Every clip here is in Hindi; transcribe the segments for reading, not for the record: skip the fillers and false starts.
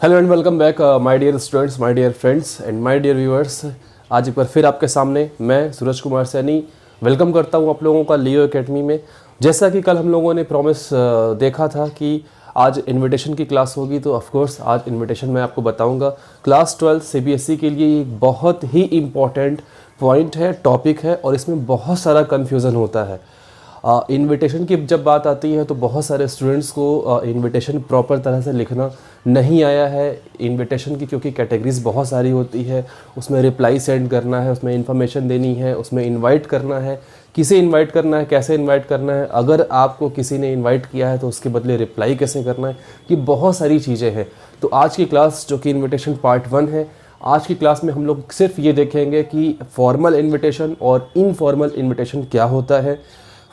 Hello and welcome back my dear students, my dear friends and my dear viewers. आज एक बार फिर आपके सामने मैं सूरज कुमार सैनी वेलकम करता हूं आप लोगों का लियो एकेडमी में। जैसा कि कल हम लोगों ने प्रॉमिस देखा था कि आज इनविटेशन की क्लास होगी, तो ऑफ कोर्स आज इनविटेशन मैं आपको बताऊंगा। क्लास 12 सीबीएसई के लिए एक बहुत ही इम्पॉर्टेंट पॉइंट है, टॉपिक है, और इसमें बहुत सारा कन्फ्यूज़न होता है। इनविटेशन की जब बात आती है तो बहुत सारे स्टूडेंट्स को इनविटेशन प्रॉपर तरह से लिखना नहीं आया है। इनविटेशन की क्योंकि कैटेगरीज बहुत सारी होती है, उसमें रिप्लाई सेंड करना है, उसमें इन्फॉर्मेशन देनी है, उसमें इनवाइट करना है, किसे इनवाइट करना है, कैसे इनवाइट करना है, अगर आपको किसी ने इनवाइट किया है तो उसके बदले रिप्लाई कैसे करना है, ये बहुत सारी चीज़ें हैं। तो आज की क्लास जो कि इनविटेशन पार्ट 1 है, आज की क्लास में हम लोग सिर्फ ये देखेंगे कि फॉर्मल इनविटेशन और इनफॉर्मल इनविटेशन क्या होता है,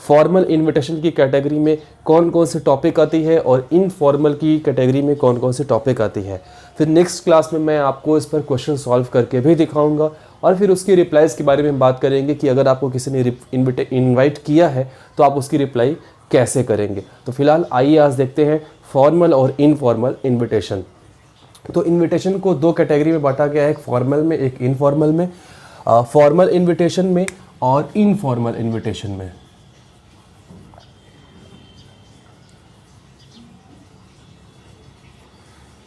फॉर्मल इनविटेशन की कैटेगरी में कौन कौन से टॉपिक आती है और इनफॉर्मल की कैटेगरी में कौन कौन से टॉपिक आती है। फिर नेक्स्ट क्लास में मैं आपको इस पर क्वेश्चन सॉल्व करके भी दिखाऊंगा और फिर उसकी रिप्लाईज़ के बारे में बात करेंगे कि अगर आपको किसी ने इनवाइट किया है तो आप उसकी रिप्लाई कैसे करेंगे। तो फिलहाल आइए आज देखते हैं फॉर्मल और इनफॉर्मल इन्विटेशन। तो इन्विटेशन को दो कैटेगरी में बांटा गया है, एक फॉर्मल में, एक इनफॉर्मल में। फॉर्मल इन्विटेशन में और इनफॉर्मल इन्विटेशन में।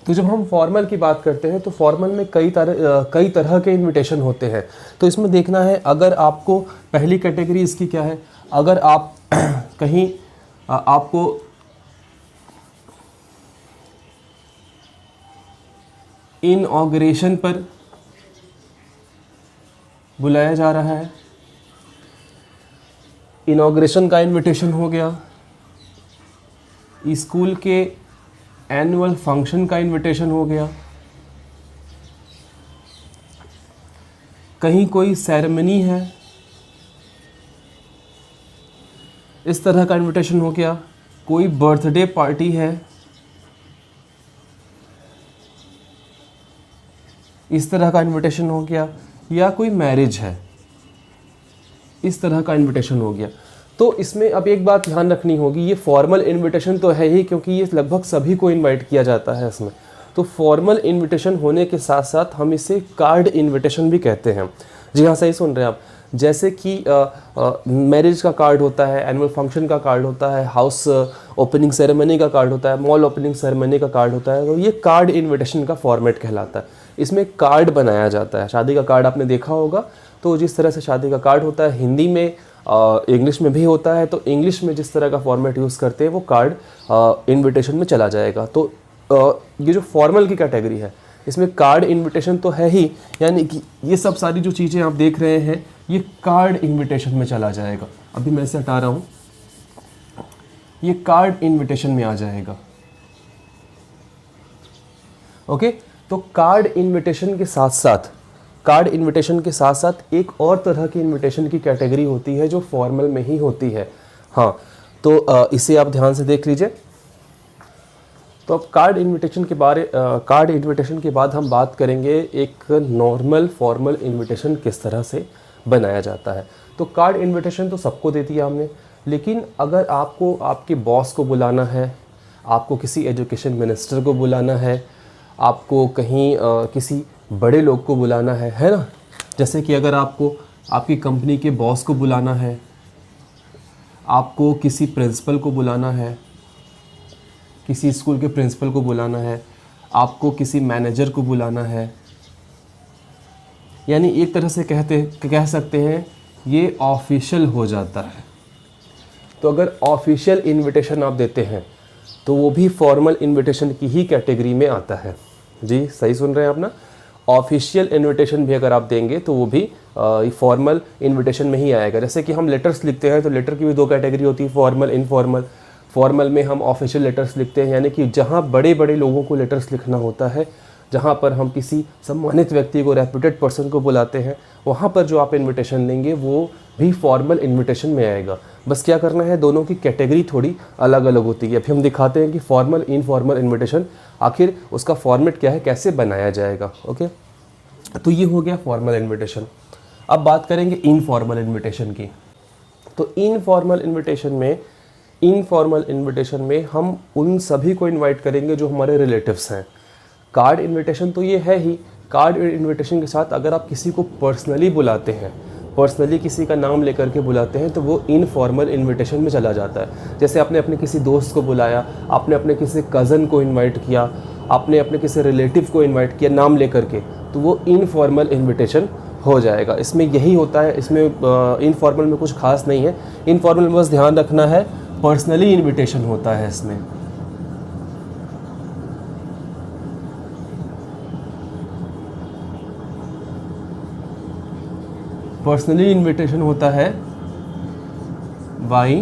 तो जब हम फॉर्मल की बात करते हैं तो फॉर्मल में कई तरह के इनविटेशन होते हैं। तो इसमें देखना है, अगर आपको पहली कैटेगरी इसकी क्या है, अगर आप कहीं आपको इनॉग्रेशन पर बुलाया जा रहा है, इनॉग्रेशन का इनविटेशन हो गया, स्कूल के एनुअल फंक्शन का इनविटेशन हो गया, कहीं कोई सेरेमनी है इस तरह का इनविटेशन हो गया, कोई बर्थडे पार्टी है इस तरह का इनविटेशन हो गया, या कोई मैरिज है इस तरह का इनविटेशन हो गया। तो इसमें अब एक बात ध्यान रखनी होगी, ये फॉर्मल इनविटेशन तो है ही, क्योंकि ये लगभग सभी को इनवाइट किया जाता है इसमें। तो फॉर्मल इनविटेशन होने के साथ साथ हम इसे कार्ड इनविटेशन भी कहते हैं। जी हाँ, सही सुन रहे हैं आप। जैसे कि मैरिज का कार्ड होता है, एनुअल फंक्शन का कार्ड होता है, हाउस ओपनिंग सेरेमनी का कार्ड होता है, मॉल ओपनिंग सेरेमनी का कार्ड होता है, तो ये कार्ड इन्विटेशन का फॉर्मेट कहलाता है। इसमें कार्ड बनाया जाता है। शादी का कार्ड आपने देखा होगा, तो जिस तरह से शादी का कार्ड होता है, हिंदी में इंग्लिश में भी होता है, तो इंग्लिश में जिस तरह का फॉर्मेट यूज़ करते हैं वो कार्ड इनविटेशन में चला जाएगा। तो ये जो फॉर्मल की कैटेगरी है इसमें कार्ड इनविटेशन तो है ही, यानी कि ये सब सारी जो चीज़ें आप देख रहे हैं ये कार्ड इनविटेशन में चला जाएगा। अभी मैं इसे हटा रहा हूँ, ये कार्ड इनविटेशन में आ जाएगा। ओके, तो कार्ड इनविटेशन के साथ साथ एक और तरह की इनविटेशन की कैटेगरी होती है जो फॉर्मल में ही होती है। हाँ, तो इसे आप ध्यान से देख लीजिए। तो अब कार्ड इनविटेशन के बाद हम बात करेंगे एक नॉर्मल फॉर्मल इनविटेशन किस तरह से बनाया जाता है। तो कार्ड इनविटेशन तो सबको दे दिया हमने, लेकिन अगर आपको आपके बॉस को बुलाना है, आपको किसी एजुकेशन मिनिस्टर को बुलाना है, आपको कहीं किसी बड़े लोग को बुलाना है ना, जैसे कि अगर आपको आपकी कंपनी के बॉस को बुलाना है, आपको किसी प्रिंसिपल को बुलाना है, किसी स्कूल के प्रिंसिपल को बुलाना है, आपको किसी मैनेजर को बुलाना है, यानी एक तरह से कह सकते हैं ये ऑफिशियल हो जाता है। तो अगर ऑफिशियल इनविटेशन आप देते हैं तो वो भी फॉर्मल इनविटेशन की ही कैटेगरी में आता है। जी सही सुन रहे हैं आप ना। ऑफिशियल इनविटेशन भी अगर आप देंगे तो वो भी फॉर्मल इनविटेशन में ही आएगा। जैसे कि हम लेटर्स लिखते हैं तो लेटर की भी दो कैटेगरी होती है, फॉर्मल इनफॉर्मल। फॉर्मल में हम ऑफिशियल लेटर्स लिखते हैं, यानी कि जहाँ बड़े बड़े लोगों को लेटर्स लिखना होता है, जहाँ पर हम किसी सम्मानित व्यक्ति को, रेप्यूटेड पर्सन को बुलाते हैं, वहाँ पर जो आप इनविटेशन लेंगे वो भी फॉर्मल इनविटेशन में आएगा। बस क्या करना है, दोनों की कैटेगरी थोड़ी अलग अलग होती है। अभी हम दिखाते हैं कि फॉर्मल इनफॉर्मल इनविटेशन आखिर उसका फॉर्मेट क्या है, कैसे बनाया जाएगा। ओके, तो ये हो गया फॉर्मल इनविटेशन। अब बात करेंगे इनफॉर्मल इनविटेशन की। तो इनफॉर्मल इनविटेशन में हम उन सभी को इनवाइट करेंगे जो हमारे रिलेटिव्स हैं। कार्ड इनविटेशन तो ये है ही, कार्ड इनविटेशन के साथ अगर आप किसी को पर्सनली बुलाते हैं, पर्सनली किसी का नाम लेकर के बुलाते हैं, तो वो इनफॉर्मल इनविटेशन में चला जाता है। जैसे आपने अपने किसी दोस्त को बुलाया, आपने अपने किसी कज़न को इनवाइट किया, आपने अपने किसी रिलेटिव को इनवाइट किया नाम लेकर के, तो वो इनफॉर्मल इनविटेशन हो जाएगा। इसमें यही होता है, इसमें इनफॉर्मल में कुछ खास नहीं है। इनफॉर्मल में बस ध्यान रखना है, पर्सनली इनविटेशन होता है इसमें। पर्सनली इनविटेशन होता है बाय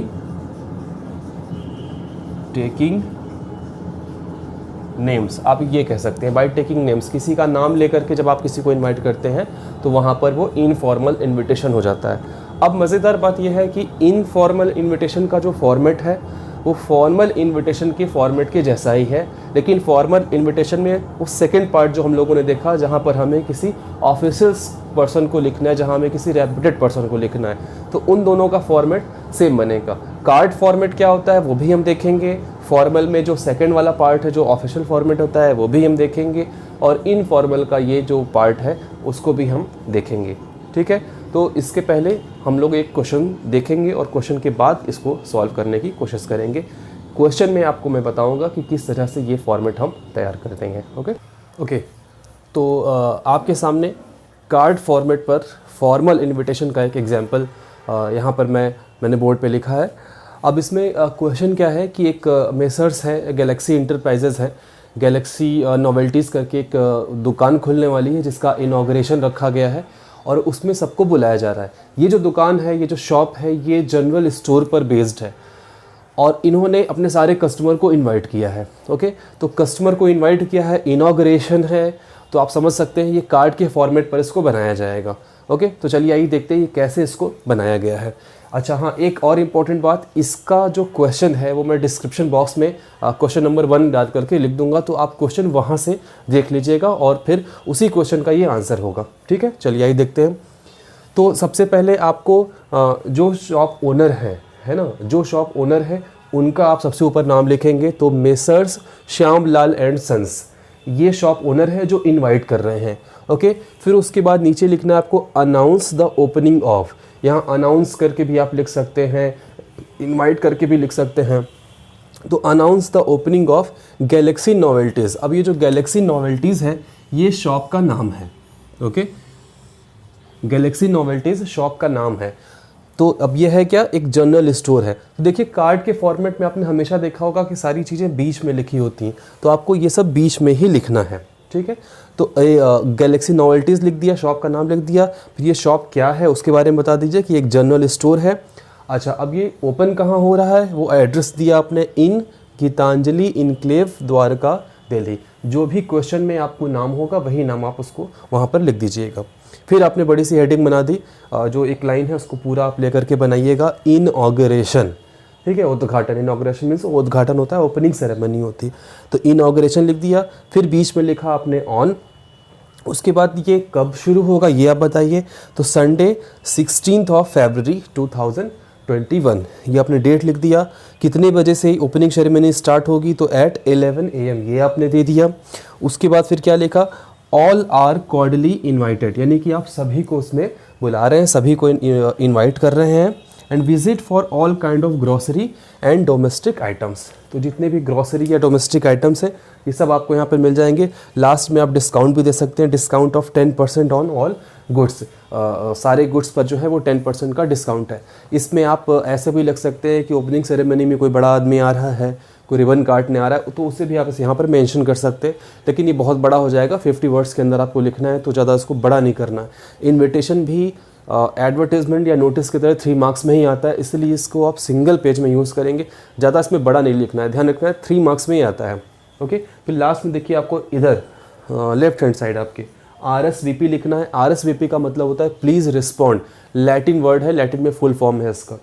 टेकिंग नेम्स, आप ये कह सकते हैं बाय टेकिंग नेम्स। किसी का नाम लेकर के जब आप किसी को इनवाइट करते हैं तो वहाँ पर वो इनफॉर्मल इनविटेशन हो जाता है। अब मज़ेदार बात यह है कि इनफॉर्मल इनविटेशन का जो फॉर्मेट है वो फॉर्मल इनविटेशन के फॉर्मेट के जैसा ही है, लेकिन फॉर्मल इनविटेशन में वो सेकंड पार्ट जो हम लोगों ने देखा, जहाँ पर हमें किसी ऑफिशियल पर्सन को लिखना है, जहाँ हमें किसी रेप्यूटेड पर्सन को लिखना है, तो उन दोनों का फॉर्मेट सेम बनेगा। कार्ड फॉर्मेट क्या होता है वो भी हम देखेंगे, फॉर्मल में जो सेकंड वाला पार्ट है जो ऑफिशियल फॉर्मेट होता है वो भी हम देखेंगे, और इनफॉर्मल का ये जो पार्ट है उसको भी हम देखेंगे। ठीक है, तो इसके पहले हम लोग एक क्वेश्चन देखेंगे और क्वेश्चन के बाद इसको सॉल्व करने की कोशिश करेंगे। क्वेश्चन में आपको मैं बताऊंगा कि किस तरह से ये फॉर्मेट हम तैयार कर देंगे। ओके, तो आपके सामने कार्ड फॉर्मेट पर फॉर्मल इनविटेशन का एक एग्जांपल यहाँ पर मैंने बोर्ड पे लिखा है। अब इसमें क्वेश्चन क्या है कि एक मेसर्स है, गैलेक्सी इंटरप्राइजेज़ है, गैलेक्सी नोवेल्टीज़ करके एक दुकान खुलने वाली है जिसका इनॉग्रेशन रखा गया है और उसमें सबको बुलाया जा रहा है। ये जो दुकान है, ये जो शॉप है, ये जनरल स्टोर पर बेस्ड है और इन्होंने अपने सारे कस्टमर को इनवाइट किया है। ओके, तो कस्टमर को इनवाइट किया है, इनॉग्रेशन है, तो आप समझ सकते हैं ये कार्ड के फॉर्मेट पर इसको बनाया जाएगा। ओके, तो चलिए आइए देखते हैं ये कैसे इसको बनाया गया है। अच्छा हाँ, एक और इम्पॉर्टेंट बात, इसका जो क्वेश्चन है वो मैं डिस्क्रिप्शन बॉक्स में क्वेश्चन नंबर 1 डाल करके लिख दूंगा, तो आप क्वेश्चन वहाँ से देख लीजिएगा और फिर उसी क्वेश्चन का ये आंसर होगा। ठीक है, चलिए आइए देखते हैं। तो सबसे पहले आपको जो शॉप ओनर है ना, जो शॉप ओनर है उनका आप सबसे ऊपर नाम लिखेंगे। तो मेसर्स श्यामलाल एंड सन्स, ये शॉप ओनर है जो इनवाइट कर रहे हैं। ओके, फिर उसके बाद नीचे लिखना है आपको अनाउंस द ओपनिंग ऑफ, यहाँ अनाउंस करके भी आप लिख सकते हैं, इनवाइट करके भी लिख सकते हैं। तो announce the opening of Galaxy Novelties. अब ये जो गैलेक्सी नोवेल्टीज़ है ये शॉप का नाम है। ओके, गैलेक्सी नोवेल्टीज़ शॉप का नाम है। तो अब ये है क्या, एक जनरल स्टोर है। तो देखिए कार्ड के फॉर्मेट में आपने हमेशा देखा होगा कि सारी चीज़ें बीच में लिखी होती हैं, तो आपको ये सब बीच में ही लिखना है। ठीक है, तो गैलेक्सी नोवेल्टीज़ लिख दिया, शॉप का नाम लिख दिया, फिर ये शॉप क्या है उसके बारे में बता दीजिए कि एक जनरल स्टोर है। अच्छा, अब ये ओपन कहाँ हो रहा है वो एड्रेस दिया आपने, इन गीतांजलि इनक्लेव द्वारका दिल्ली। जो भी क्वेश्चन में आपको नाम होगा वही नाम आप उसको वहाँ पर लिख दीजिएगा। फिर आपने बड़ी सी हेडिंग बना दी, जो एक लाइन है उसको पूरा आप लेकर के बनाइएगा, इनऑगरेशन। ठीक है, उद्घाटन, इनॉग्रेशन मीन्स उद्घाटन होता है, ओपनिंग सेरेमनी होती है, तो इनॉग्रेशन लिख दिया। फिर बीच में लिखा आपने ऑन, उसके बाद ये कब शुरू होगा ये आप बताइए। तो संडे 16 फरवरी 2021, ये आपने डेट लिख दिया। कितने बजे से ओपनिंग सेरेमनी स्टार्ट होगी, तो एट 11 AM, ये आपने दे दिया। उसके बाद फिर क्या लिखा, ऑल आर कॉर्डली इन्वाइटेड, यानी कि आप सभी को उसमें बुला रहे हैं, सभी को इन्वाइट कर रहे हैं। And visit for all kind of grocery and domestic items, तो जितने भी ग्रॉसरी या डोमेस्टिक आइटम्स हैं ये सब आपको यहाँ पर मिल जाएंगे। लास्ट में आप डिस्काउंट भी दे सकते हैं, discount of 10% on all goods, सारे गुड्स पर जो है वो 10% का डिस्काउंट है। इसमें आप ऐसे भी लिख सकते हैं कि ओपनिंग सेरेमनी में कोई बड़ा आदमी आ रहा है, कोई रिबन काटने आ रहा है, तो उसे भी आप इसे यहाँ पर मेंशन कर सकते हैं, लेकिन ये बहुत बड़ा हो जाएगा, 50 वर्ड्स के अंदर आपको लिखना है, तो ज़्यादा इसको बड़ा नहीं करना है। इन्विटेशन भी एडवर्टीजमेंट या नोटिस की तरह 3 मार्क्स में ही आता है, इसलिए इसको आप सिंगल पेज में यूज़ करेंगे, ज़्यादा इसमें बड़ा नहीं लिखना है, ध्यान रखना है 3 मार्क्स में ही आता है। ओके, फिर लास्ट में देखिए आपको इधर लेफ्ट हैंड साइड आपके RSVP लिखना है। RSVP का मतलब होता है प्लीज़ रिस्पॉन्ड, लैटिन वर्ड है, लैटिन में फुल फॉर्म है इसका,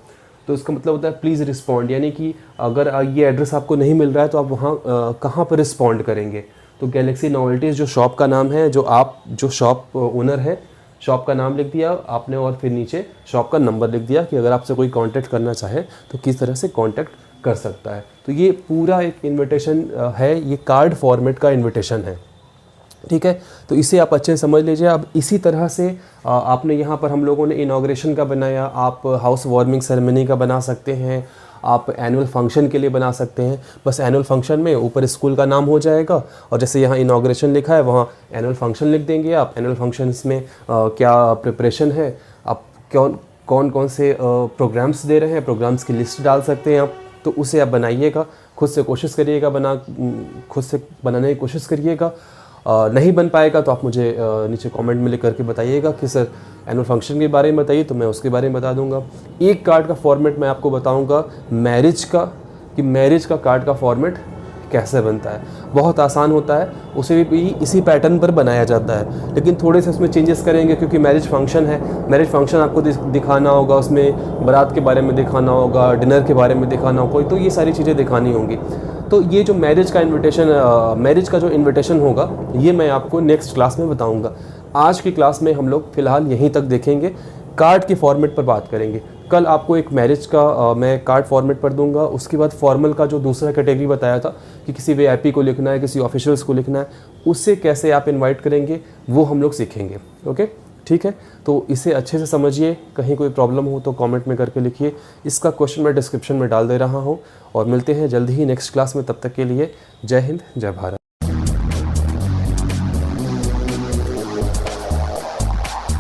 तो इसका मतलब होता है प्लीज़ रिस्पॉन्ड, यानी कि अगर ये एड्रेस आपको नहीं मिल रहा है तो आप वहाँ कहाँ पर रिस्पॉन्ड करेंगे। तो गैलेक्सी नोवेल्टीज़ जो शॉप का नाम है, जो शॉप ओनर है, शॉप का नाम लिख दिया आपने और फिर नीचे शॉप का नंबर लिख दिया कि अगर आपसे कोई कांटेक्ट करना चाहे तो किस तरह से कांटेक्ट कर सकता है। तो ये पूरा एक इनविटेशन है, ये कार्ड फॉर्मेट का इनविटेशन है। ठीक है, तो इसे आप अच्छे से समझ लीजिए। अब इसी तरह से आपने यहाँ पर हम लोगों ने इनाग्रेशन का बनाया, आप हाउस वार्मिंग सेरेमनी का बना सकते हैं, आप एनुअल फंक्शन के लिए बना सकते हैं। बस एनुअल फंक्शन में ऊपर स्कूल का नाम हो जाएगा और जैसे यहाँ इनाग्रेशन लिखा है वहाँ एनुअल फंक्शन लिख देंगे आप। एनुअल फंक्शंस में क्या प्रिपरेशन है, आप कौन कौन से प्रोग्राम्स दे रहे हैं, प्रोग्राम्स की लिस्ट डाल सकते हैं आप। तो उसे आप बनाइएगा, खुद से कोशिश करिएगा, खुद से बनाने की कोशिश करिएगा। नहीं बन पाएगा तो आप मुझे नीचे कमेंट में लिख करके बताइएगा कि सर एनुअल फंक्शन के बारे में बताइए, तो मैं उसके बारे में बता दूंगा। एक कार्ड का फॉर्मेट मैं आपको बताऊंगा मैरिज का, कि मैरिज का कार्ड का फॉर्मेट कैसे बनता है। बहुत आसान होता है, उसे भी इसी पैटर्न पर बनाया जाता है, लेकिन थोड़े से उसमें चेंजेस करेंगे क्योंकि मैरिज फंक्शन है। मैरिज फंक्शन आपको दिखाना होगा, उसमें बारात के बारे में दिखाना होगा, डिनर के बारे में दिखाना होगा, तो ये सारी चीज़ें दिखानी होंगी। तो ये जो मैरिज का जो इन्विटेशन होगा ये मैं आपको नेक्स्ट क्लास में बताऊंगा। आज की क्लास में हम लोग फ़िलहाल यहीं तक देखेंगे, कार्ड के फॉर्मेट पर बात करेंगे। कल आपको एक मैरिज का मैं कार्ड फॉर्मेट पर दूंगा। उसके बाद फॉर्मल का जो दूसरा कैटेगरी बताया था कि किसी वीआईपी को लिखना है, किसी ऑफिशियल्स को लिखना है, उससे कैसे आप इनवाइट करेंगे वो हम लोग सीखेंगे। ओके, ठीक है, तो इसे अच्छे से समझिए। कहीं कोई प्रॉब्लम हो तो कमेंट में करके लिखिए। इसका क्वेश्चन मैं डिस्क्रिप्शन में डाल दे रहा हूँ और मिलते हैं जल्दी ही नेक्स्ट क्लास में। तब तक के लिए जय हिंद, जय भारत।